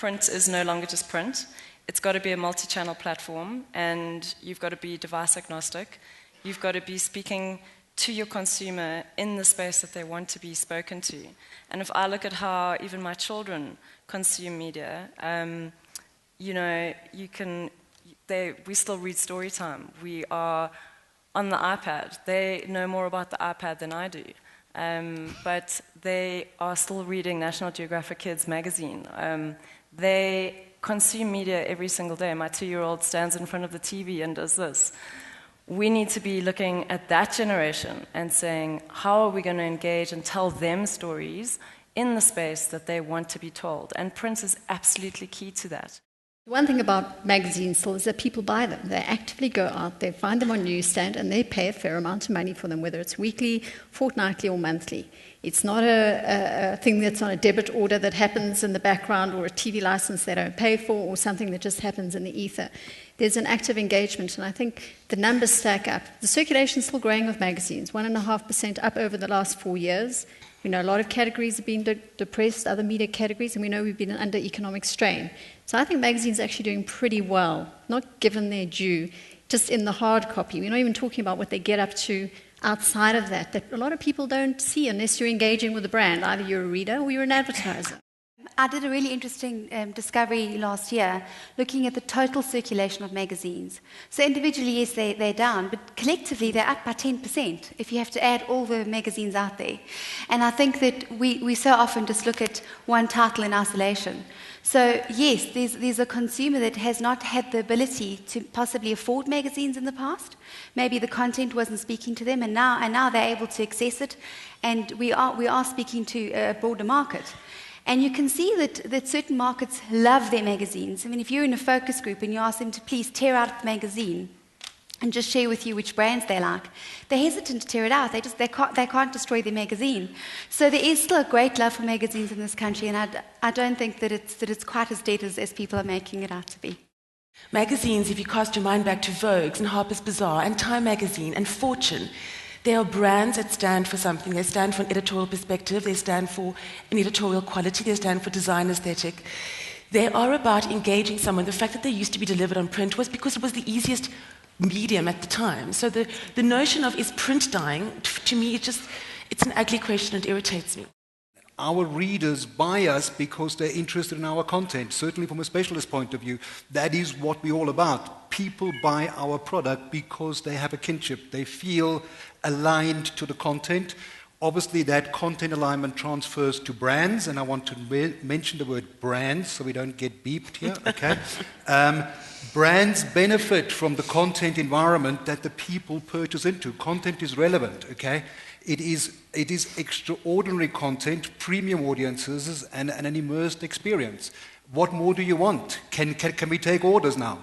print is no longer just print. It's got to be a multi-channel platform, and you've got to be device agnostic. You've got to be speaking to your consumer in the space that they want to be spoken to. And if I look at how even my children consume media, we still read Storytime. We are on the iPad. They know more about the iPad than I do. But they are still reading National Geographic Kids magazine. They consume media every single day. My 2-year-old stands in front of the TV and does this. We need to be looking at that generation and saying, how are we going to engage and tell them stories in the space that they want to be told? And print is absolutely key to that. One thing about magazines still is that people buy them. They actively go out, they find them on newsstand, and they pay a fair amount of money for them, whether it's weekly, fortnightly, or monthly. It's not a thing that's on a debit order that happens in the background, or a TV license they don't pay for, or something that just happens in the ether. There's an active engagement, and I think the numbers stack up. The circulation is still growing of magazines, 1.5% up over the last 4 years. We know a lot of categories have been depressed, other media categories, and we know we've been under economic strain. So I think magazines are actually doing pretty well, not given their due, just in the hard copy. We're not even talking about what they get up to outside of that a lot of people don't see unless you're engaging with the brand. Either you're a reader or you're an advertiser. I did a really interesting discovery last year looking at the total circulation of magazines. So individually, yes, they're down, but collectively they're up by 10% if you have to add all the magazines out there. And I think that we so often just look at one title in isolation. So yes, there's a consumer that has not had the ability to possibly afford magazines in the past. Maybe the content wasn't speaking to them, and now they're able to access it, and we are speaking to a broader market. And you can see that certain markets love their magazines. I mean, if you're in a focus group and you ask them to please tear out the magazine and just share with you which brands they like, they're hesitant to tear it out. They can't destroy their magazine. So there is still a great love for magazines in this country, and I don't think that it's quite as dead as people are making it out to be. Magazines, if you cast your mind back to Vogue's and Harper's Bazaar and Time Magazine and Fortune, they are brands that stand for something. They stand for an editorial perspective. They stand for an editorial quality. They stand for design aesthetic. They are about engaging someone. The fact that they used to be delivered on print was because it was the easiest medium at the time. So the notion of is print dying, to me, it's an ugly question. It irritates me. Our readers buy us because they're interested in our content. Certainly from a specialist point of view, that is what we're all about. People buy our product because they have a kinship. They feel aligned to the content. Obviously, that content alignment transfers to brands, and I want to mention the word brands so we don't get beeped here, okay? Brands benefit from the content environment that the people purchase into. Content is relevant, okay? It is extraordinary content, premium audiences, and an immersed experience. What more do you want? Can we take orders now?